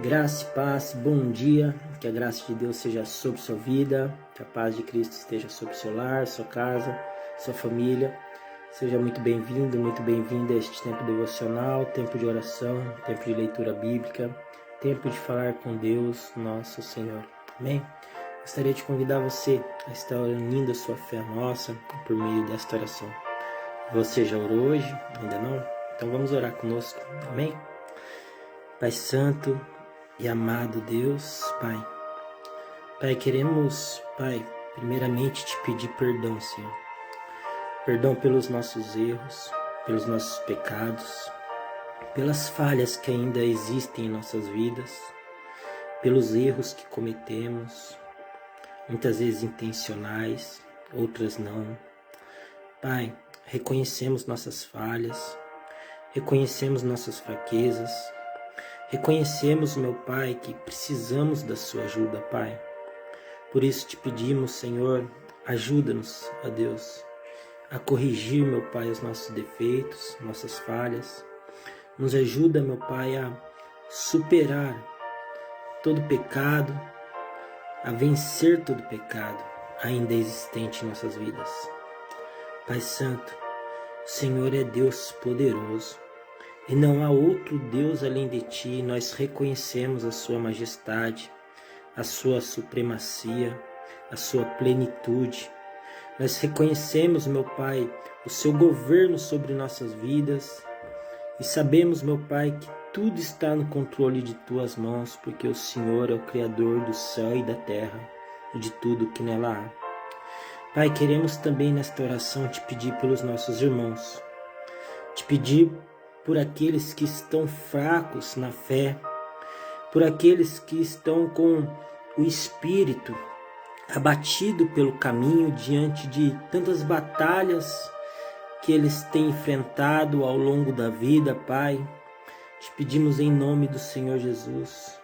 Graça e paz, bom dia, que a graça de Deus seja sobre sua vida, que a paz de Cristo esteja sobre seu lar, sua casa, sua família. Seja muito bem-vindo, muito bem-vinda a este tempo devocional, tempo de oração, tempo de leitura bíblica, tempo de falar com Deus, nosso Senhor. Amém? Gostaria de convidar você a estar unindo a sua fé nossa por meio desta oração. Você já orou hoje? Ainda não? Então vamos orar conosco. Amém? Pai Santo e amado Deus, Pai, queremos, Pai, primeiramente te pedir perdão, Senhor. Perdão pelos nossos erros, pelos nossos pecados, pelas falhas que ainda existem em nossas vidas, pelos erros que cometemos, muitas vezes intencionais, outras não. Pai, reconhecemos nossas falhas, reconhecemos nossas fraquezas, reconhecemos, meu Pai, que precisamos da sua ajuda, Pai. Por isso te pedimos, Senhor, ajuda-nos, ó Deus, a corrigir, meu Pai, os nossos defeitos, nossas falhas. Nos ajuda, meu Pai, a superar todo pecado, a vencer todo pecado ainda existente em nossas vidas. Pai Santo, o Senhor é Deus poderoso. E não há outro Deus além de ti. Nós reconhecemos a sua majestade, a sua supremacia, a sua plenitude. Nós reconhecemos, meu Pai, o seu governo sobre nossas vidas e sabemos, meu Pai, que tudo está no controle de tuas mãos, porque o Senhor é o Criador do céu e da terra e de tudo que nela há. Pai, queremos também nesta oração te pedir pelos nossos irmãos, te pedir por aqueles que estão fracos na fé, por aqueles que estão com o espírito abatido pelo caminho diante de tantas batalhas que eles têm enfrentado ao longo da vida, Pai. Te pedimos em nome do Senhor Jesus,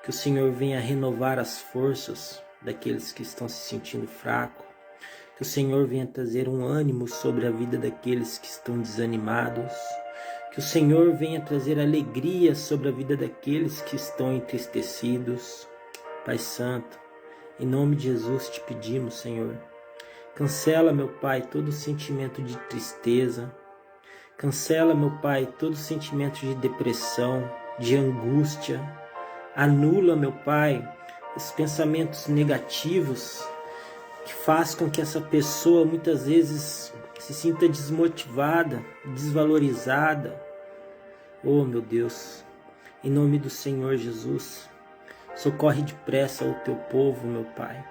que o Senhor venha renovar as forças daqueles que estão se sentindo fracos, que o Senhor venha trazer um ânimo sobre a vida daqueles que estão desanimados, que o Senhor venha trazer alegria sobre a vida daqueles que estão entristecidos. Pai Santo, em nome de Jesus te pedimos, Senhor, cancela, meu Pai, todo sentimento de tristeza, cancela, meu Pai, todo sentimento de depressão, de angústia, anula, meu Pai, os pensamentos negativos que faz com que essa pessoa muitas vezes se sinta desmotivada, desvalorizada. Oh, meu Deus, em nome do Senhor Jesus, socorre depressa o teu povo, meu Pai.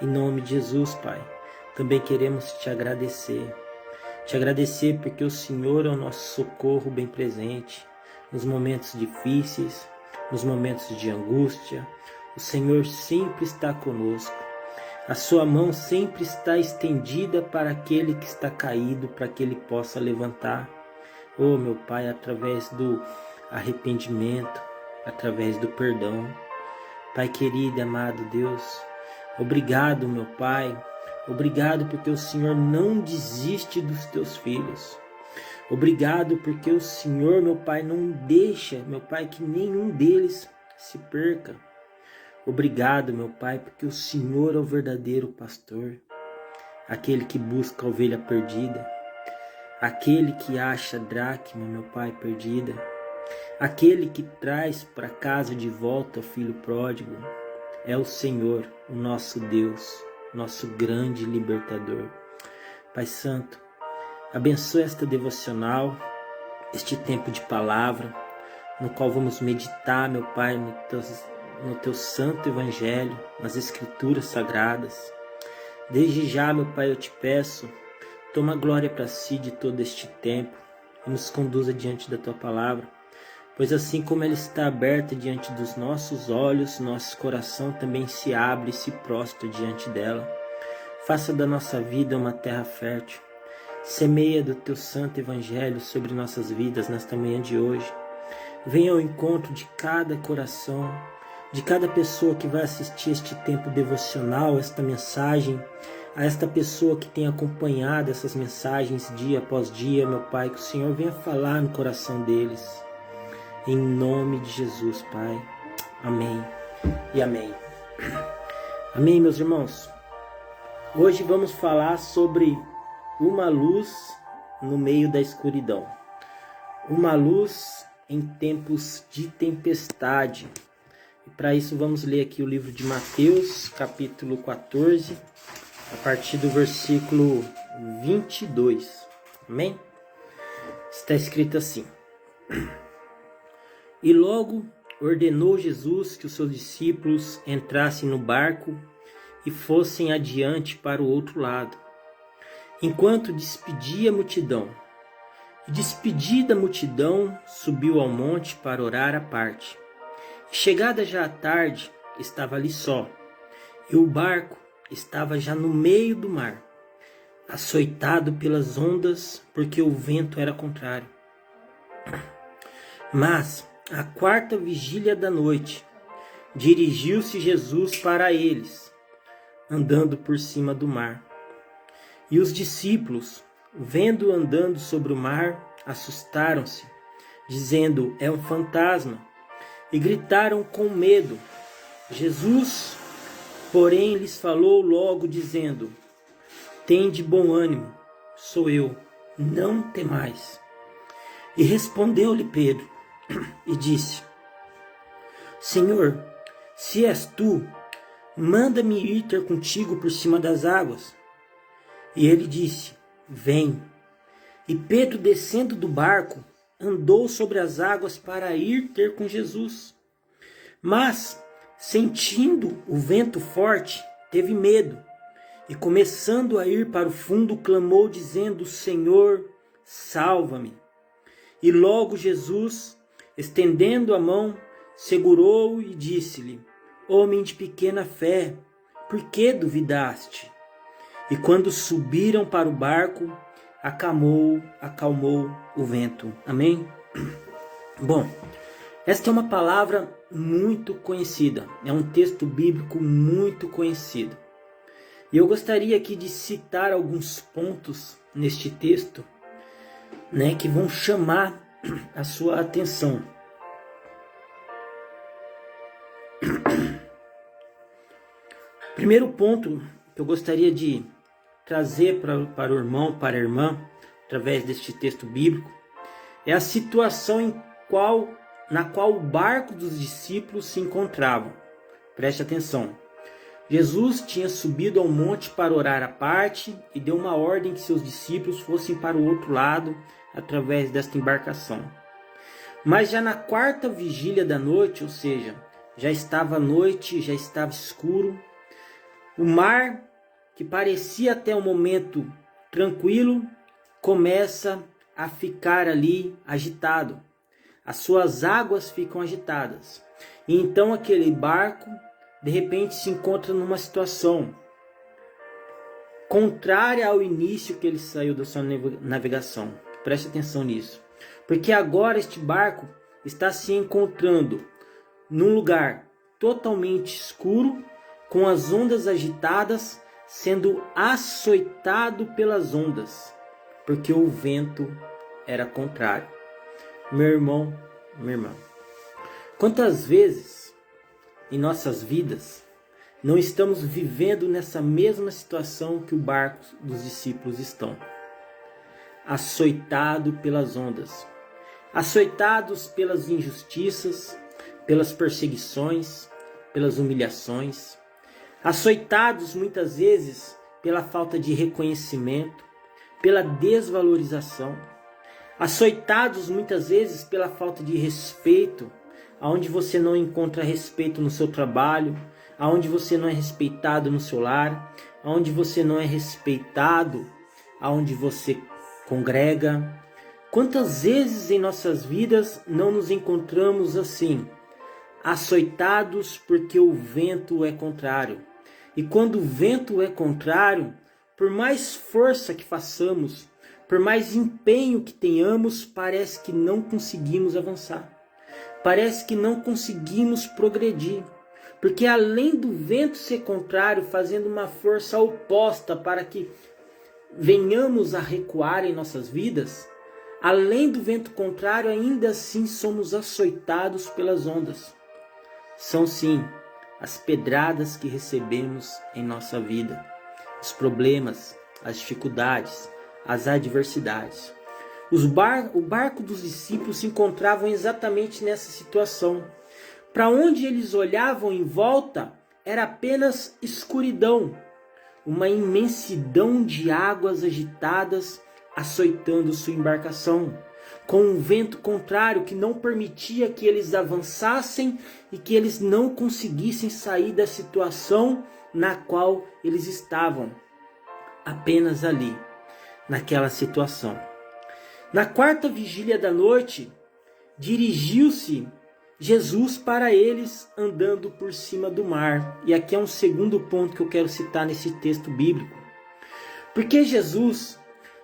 Em nome de Jesus, Pai, também queremos te agradecer. Te agradecer porque o Senhor é o nosso socorro bem presente nos momentos difíceis, nos momentos de angústia. O Senhor sempre está conosco. A sua mão sempre está estendida para aquele que está caído, para que ele possa levantar. Oh, meu Pai, através do arrependimento, através do perdão. Pai querido e amado Deus, obrigado, meu Pai. Obrigado porque o Senhor não desiste dos teus filhos. Obrigado porque o Senhor, meu Pai, não deixa, meu Pai, que nenhum deles se perca. Obrigado, meu Pai, porque o Senhor é o verdadeiro pastor, aquele que busca a ovelha perdida, aquele que acha a dracma, meu Pai, perdida, aquele que traz para casa de volta o filho pródigo. É o Senhor, o nosso Deus, nosso grande libertador. Pai Santo, abençoe esta devocional, este tempo de palavra, no qual vamos meditar, meu Pai, no teu santo evangelho, nas escrituras sagradas. Desde já, meu Pai, eu te peço, toma glória para si de todo este tempo e nos conduza diante da tua palavra, pois assim como ela está aberta diante dos nossos olhos, nosso coração também se abre e se prostra diante dela. Faça da nossa vida uma terra fértil. Semeia do teu santo evangelho sobre nossas vidas nesta manhã de hoje. Venha ao encontro de cada coração, de cada pessoa que vai assistir este tempo devocional, esta mensagem, a esta pessoa que tem acompanhado essas mensagens dia após dia, meu Pai, que o Senhor venha falar no coração deles. Em nome de Jesus, Pai. Amém e amém. Amém, meus irmãos. Hoje vamos falar sobre uma luz no meio da escuridão. Uma luz em tempos de tempestade. E para isso vamos ler aqui o livro de Mateus, capítulo 14, a partir do versículo 22. Amém? Está escrito assim: E logo ordenou Jesus que os seus discípulos entrassem no barco e fossem adiante para o outro lado, enquanto despedia a multidão. E despedida a multidão, subiu ao monte para orar à parte. E chegada já a tarde, estava ali só, e o barco estava já no meio do mar, açoitado pelas ondas, porque o vento era contrário. Mas, à quarta vigília da noite, dirigiu-se Jesus para eles, andando por cima do mar. E os discípulos, vendo-o andando sobre o mar, assustaram-se, dizendo: é um fantasma, e gritaram com medo. Jesus, porém, lhes falou logo, dizendo: tende bom ânimo, sou eu, não temais. E respondeu-lhe Pedro, e disse: Senhor, se és tu, manda-me ir ter contigo por cima das águas. E ele disse: vem. E Pedro, descendo do barco, andou sobre as águas para ir ter com Jesus. Mas, sentindo o vento forte, teve medo, e começando a ir para o fundo, clamou, dizendo: Senhor, salva-me. E logo Jesus, estendendo a mão, segurou-o e disse-lhe: homem de pequena fé, por que duvidaste? E quando subiram para o barco, acalmou o vento. Amém? Bom, esta é uma palavra muito conhecida, é um texto bíblico muito conhecido. E eu gostaria aqui de citar alguns pontos neste texto, que vão chamar a sua atenção. Primeiro ponto que eu gostaria de trazer para o irmão, para a irmã, através deste texto bíblico, é a situação na qual o barco dos discípulos se encontravam. Preste atenção. Jesus tinha subido ao monte para orar à parte e deu uma ordem que seus discípulos fossem para o outro lado através desta embarcação. Mas já na quarta vigília da noite, ou seja, já estava noite, já estava escuro, o mar, que parecia até o momento tranquilo, começa a ficar ali agitado. As suas águas ficam agitadas. E então aquele barco, de repente, se encontra numa situação contrária ao início que ele saiu da sua navegação. Preste atenção nisso. Porque agora este barco está se encontrando num lugar totalmente escuro, com as ondas agitadas, sendo açoitado pelas ondas, porque o vento era contrário. Meu irmão, minha irmã, quantas vezes em nossas vidas não estamos vivendo nessa mesma situação que o barco dos discípulos estão? Açoitado pelas ondas, açoitados pelas injustiças, pelas perseguições, pelas humilhações, açoitados muitas vezes pela falta de reconhecimento, pela desvalorização, açoitados muitas vezes pela falta de respeito, aonde você não encontra respeito no seu trabalho, aonde você não é respeitado no seu lar, aonde você não é respeitado, aonde você congrega. Quantas vezes em nossas vidas não nos encontramos assim, açoitados porque o vento é contrário? E quando o vento é contrário, por mais força que façamos, por mais empenho que tenhamos, parece que não conseguimos avançar. Parece que não conseguimos progredir. Porque além do vento ser contrário, fazendo uma força oposta para que venhamos a recuar em nossas vidas, além do vento contrário, ainda assim somos açoitados pelas ondas. são sim as pedradas que recebemos em nossa vida, os problemas, as dificuldades, as adversidades. O barco dos discípulos se encontravam exatamente nessa situação. Para onde eles olhavam em volta era apenas escuridão, uma imensidão de águas agitadas açoitando sua embarcação, com um vento contrário que não permitia que eles avançassem e que eles não conseguissem sair da situação na qual eles estavam, apenas ali, naquela situação. Na quarta vigília da noite, dirigiu-se Jesus para eles andando por cima do mar. E aqui é um segundo ponto que eu quero citar nesse texto bíblico. Porque Jesus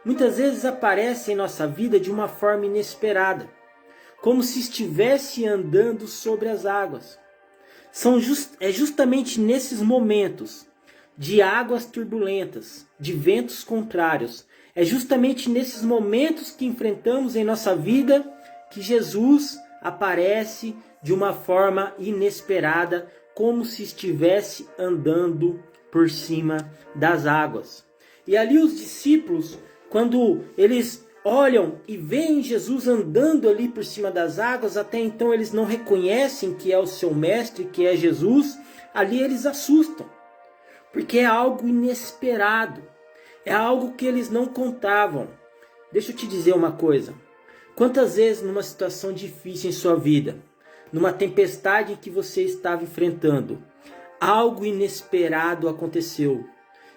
muitas vezes aparece em nossa vida de uma forma inesperada, como se estivesse andando sobre as águas. É justamente nesses momentos de águas turbulentas, de ventos contrários, é justamente nesses momentos que enfrentamos em nossa vida que Jesus aparece de uma forma inesperada, como se estivesse andando por cima das águas. E ali os discípulos, quando eles olham e veem Jesus andando ali por cima das águas, até então eles não reconhecem que é o seu mestre, que é Jesus, ali eles assustam, porque é algo inesperado, é algo que eles não contavam. Deixa eu te dizer uma coisa, quantas vezes numa situação difícil em sua vida, numa tempestade em que você estava enfrentando, algo inesperado aconteceu,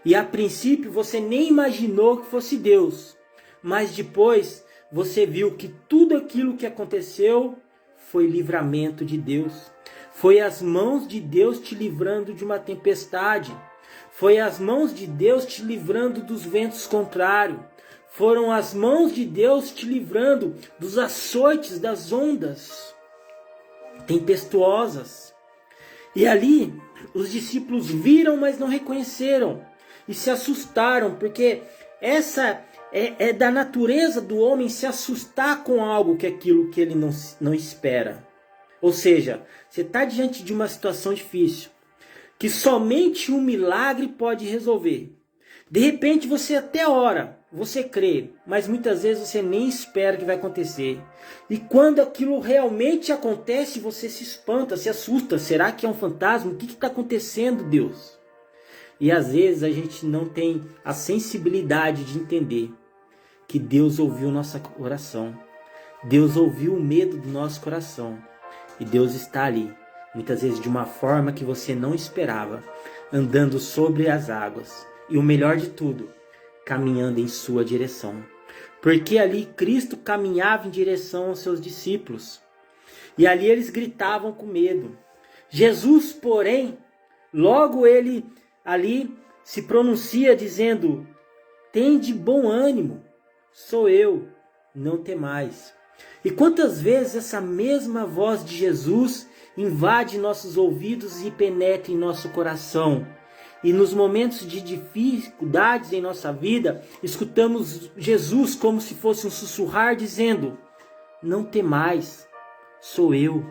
e a princípio você nem imaginou que fosse Deus, mas depois você viu que tudo aquilo que aconteceu foi livramento de Deus. Foi as mãos de Deus te livrando de uma tempestade. Foi as mãos de Deus te livrando dos ventos contrários. Foram as mãos de Deus te livrando dos açoites das ondas tempestuosas. E ali os discípulos viram, mas não reconheceram. E se assustaram, porque essa é da natureza do homem se assustar com algo que aquilo que ele não espera. Ou seja, você está diante de uma situação difícil, que somente um milagre pode resolver. De repente você até ora, você crê, mas muitas vezes você nem espera que vai acontecer. E quando aquilo realmente acontece, você se espanta, se assusta. Será que é um fantasma? O que está acontecendo, Deus? E às vezes a gente não tem a sensibilidade de entender que Deus ouviu nossa oração. Deus ouviu o medo do nosso coração. E Deus está ali, muitas vezes de uma forma que você não esperava, andando sobre as águas. E o melhor de tudo, caminhando em sua direção. Porque ali Cristo caminhava em direção aos seus discípulos. E ali eles gritavam com medo. Jesus, porém, logo ele ali se pronuncia dizendo: "Tende bom ânimo, sou eu, não temais." E quantas vezes essa mesma voz de Jesus invade nossos ouvidos e penetra em nosso coração. E nos momentos de dificuldades em nossa vida, escutamos Jesus como se fosse um sussurrar dizendo: "Não temais, sou eu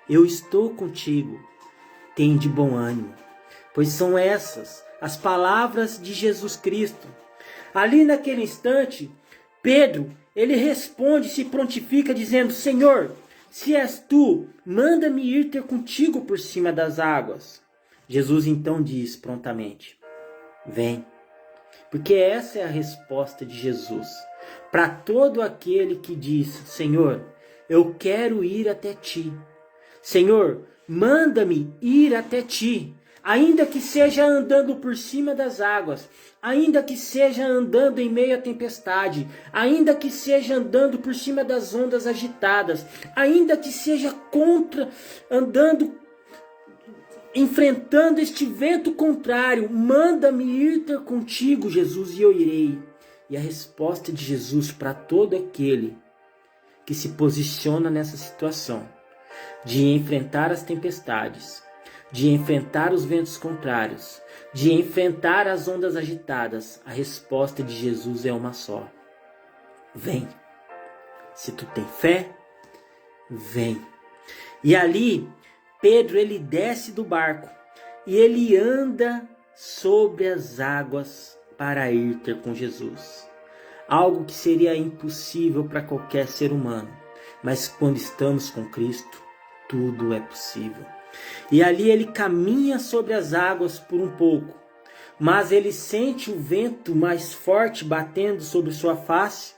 estou contigo, tende bom ânimo." Pois são essas as palavras de Jesus Cristo. Ali naquele instante, Pedro, ele responde, se prontifica dizendo: "Senhor, se és tu, manda-me ir ter contigo por cima das águas." Jesus então diz prontamente: "Vem." Porque essa é a resposta de Jesus para todo aquele que diz: "Senhor, eu quero ir até ti. Senhor, manda-me ir até ti." Ainda que seja andando por cima das águas, ainda que seja andando em meio à tempestade, ainda que seja andando por cima das ondas agitadas, ainda que seja enfrentando este vento contrário, manda-me ir ter contigo, Jesus, e eu irei. E a resposta de Jesus para todo aquele que se posiciona nessa situação de enfrentar as tempestades, de enfrentar os ventos contrários, de enfrentar as ondas agitadas, a resposta de Jesus é uma só: vem. Se tu tem fé, vem. E ali, Pedro, ele desce do barco e ele anda sobre as águas para ir ter com Jesus. Algo que seria impossível para qualquer ser humano, mas quando estamos com Cristo, tudo é possível. E ali ele caminha sobre as águas por um pouco, mas ele sente o vento mais forte batendo sobre sua face,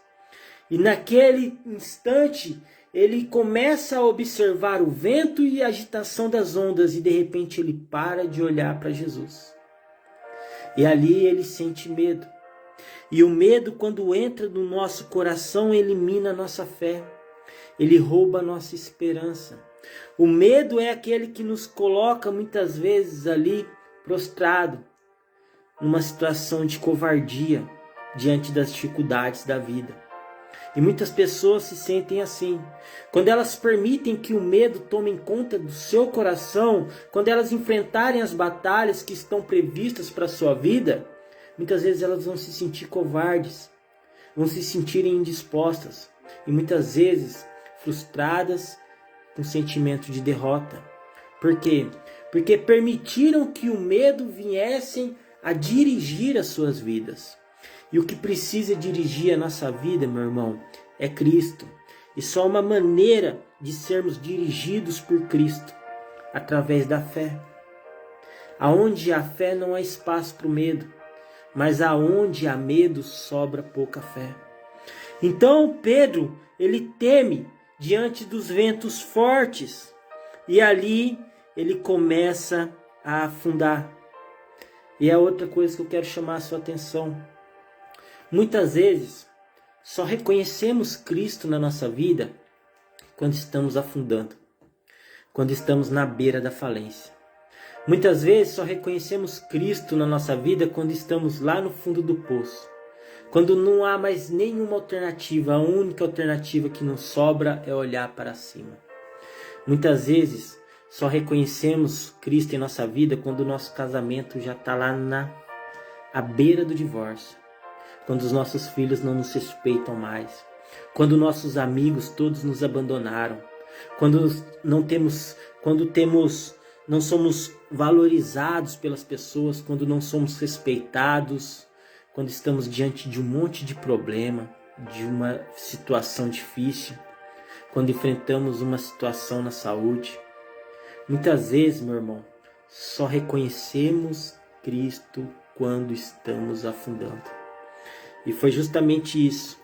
e naquele instante ele começa a observar o vento e a agitação das ondas, e de repente ele para de olhar para Jesus. E ali ele sente medo. E o medo, quando entra no nosso coração, elimina a nossa fé. Ele rouba a nossa esperança. O medo é aquele que nos coloca muitas vezes ali prostrado, numa situação de covardia diante das dificuldades da vida. E muitas pessoas se sentem assim. Quando elas permitem que o medo tome conta do seu coração, quando elas enfrentarem as batalhas que estão previstas para a sua vida, muitas vezes elas vão se sentir covardes, vão se sentirem indispostas e muitas vezes frustradas com sentimento de derrota. Por quê? Porque permitiram que o medo viesse a dirigir as suas vidas. E o que precisa dirigir a nossa vida, meu irmão, é Cristo. E só uma maneira de sermos dirigidos por Cristo, através da fé. Aonde há fé não há espaço para o medo, mas aonde há medo sobra pouca fé. Então Pedro, ele teme diante dos ventos fortes, e ali ele começa a afundar. E é outra coisa que eu quero chamar a sua atenção. Muitas vezes, só reconhecemos Cristo na nossa vida quando estamos afundando, quando estamos na beira da falência. Muitas vezes, só reconhecemos Cristo na nossa vida quando estamos lá no fundo do poço, quando não há mais nenhuma alternativa, a única alternativa que nos sobra é olhar para cima. Muitas vezes, só reconhecemos Cristo em nossa vida quando o nosso casamento já está lá à beira do divórcio. Quando os nossos filhos não nos respeitam mais, quando nossos amigos todos nos abandonaram, quando não somos valorizados pelas pessoas, quando não somos respeitados, quando estamos diante de um monte de problema, de uma situação difícil, quando enfrentamos uma situação na saúde. Muitas vezes, meu irmão, só reconhecemos Cristo quando estamos afundando. E foi justamente isso.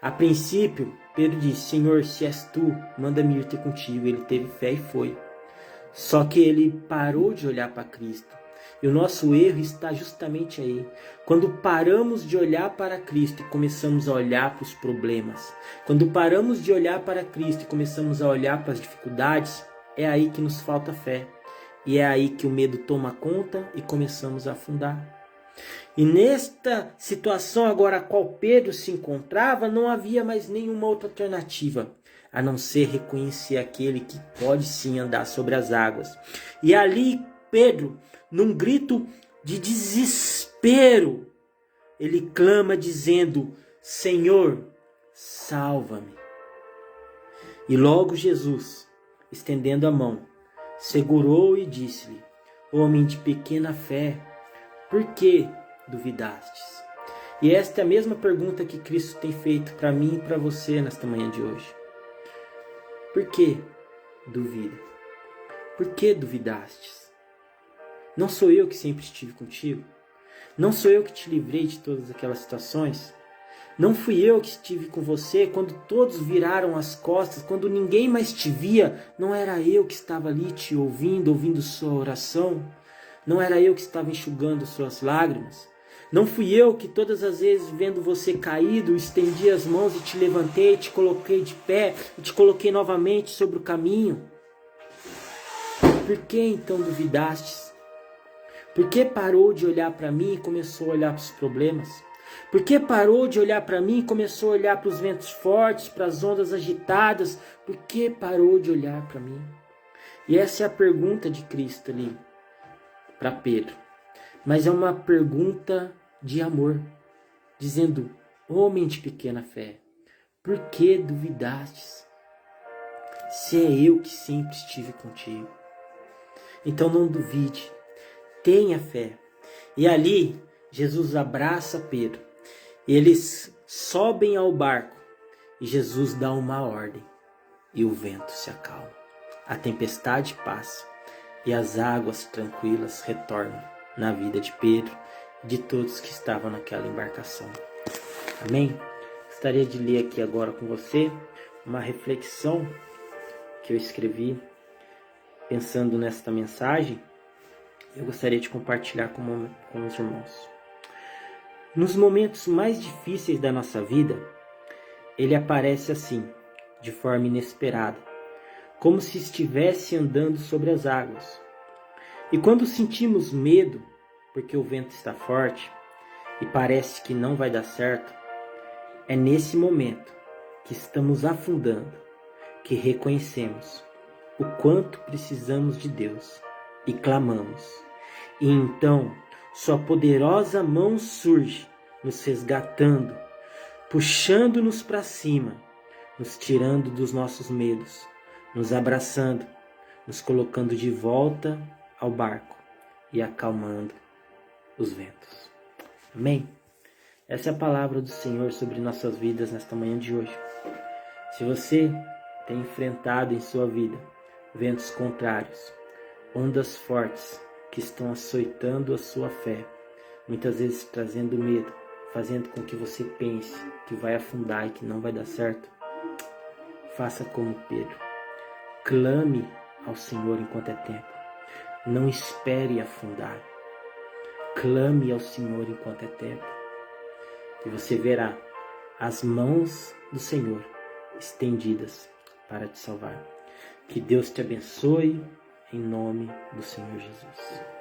A princípio, Pedro disse: Senhor, se és tu, manda-me ir ter contigo. Ele teve fé e foi. Só que ele parou de olhar para Cristo. E o nosso erro está justamente aí. Quando paramos de olhar para Cristo e começamos a olhar para os problemas, quando paramos de olhar para Cristo e começamos a olhar para as dificuldades, é aí que nos falta fé. E é aí que o medo toma conta e começamos a afundar. E nesta situação agora a qual Pedro se encontrava, não havia mais nenhuma outra alternativa, a não ser reconhecer aquele que pode sim andar sobre as águas. E ali Pedro, num grito de desespero, ele clama dizendo: Senhor, salva-me. E logo Jesus, estendendo a mão, segurou e disse-lhe: Homem de pequena fé, por que duvidastes? E esta é a mesma pergunta que Cristo tem feito para mim e para você nesta manhã de hoje. Por que duvida? Por que duvidastes? Não sou eu que sempre estive contigo? Não sou eu que te livrei de todas aquelas situações? Não fui eu que estive com você quando todos viraram as costas, quando ninguém mais te via? Não era eu que estava ali te ouvindo sua oração? Não era eu que estava enxugando suas lágrimas? Não fui eu que todas as vezes, vendo você caído, estendi as mãos e te levantei, te coloquei de pé e te coloquei novamente sobre o caminho? Por que então duvidastes? Por que parou de olhar para mim e começou a olhar para os problemas? Por que parou de olhar para mim e começou a olhar para os ventos fortes, para as ondas agitadas? Por que parou de olhar para mim? E essa é a pergunta de Cristo ali para Pedro. Mas é uma pergunta de amor, dizendo: homem de pequena fé, por que duvidastes? Se é eu que sempre estive contigo. Então não duvide, tenha fé. E ali Jesus abraça Pedro. E eles sobem ao barco e Jesus dá uma ordem. E o vento se acalma. A tempestade passa e as águas tranquilas retornam na vida de Pedro e de todos que estavam naquela embarcação. Amém? Gostaria de ler aqui agora com você uma reflexão que eu escrevi pensando nesta mensagem. Eu gostaria de compartilhar com os irmãos. Nos momentos mais difíceis da nossa vida, ele aparece assim, de forma inesperada, como se estivesse andando sobre as águas. E quando sentimos medo, porque o vento está forte e parece que não vai dar certo, é nesse momento que estamos afundando, que reconhecemos o quanto precisamos de Deus e clamamos. E então sua poderosa mão surge, nos resgatando, puxando-nos para cima, nos tirando dos nossos medos, nos abraçando, nos colocando de volta ao barco e acalmando os ventos. Amém? Essa é a palavra do Senhor sobre nossas vidas nesta manhã de hoje. Se você tem enfrentado em sua vida ventos contrários, ondas fortes que estão açoitando a sua fé, muitas vezes trazendo medo, fazendo com que você pense que vai afundar e que não vai dar certo, faça como Pedro. Clame ao Senhor enquanto é tempo. Não espere afundar. Clame ao Senhor enquanto é tempo. E você verá as mãos do Senhor estendidas para te salvar. Que Deus te abençoe em nome do Senhor Jesus.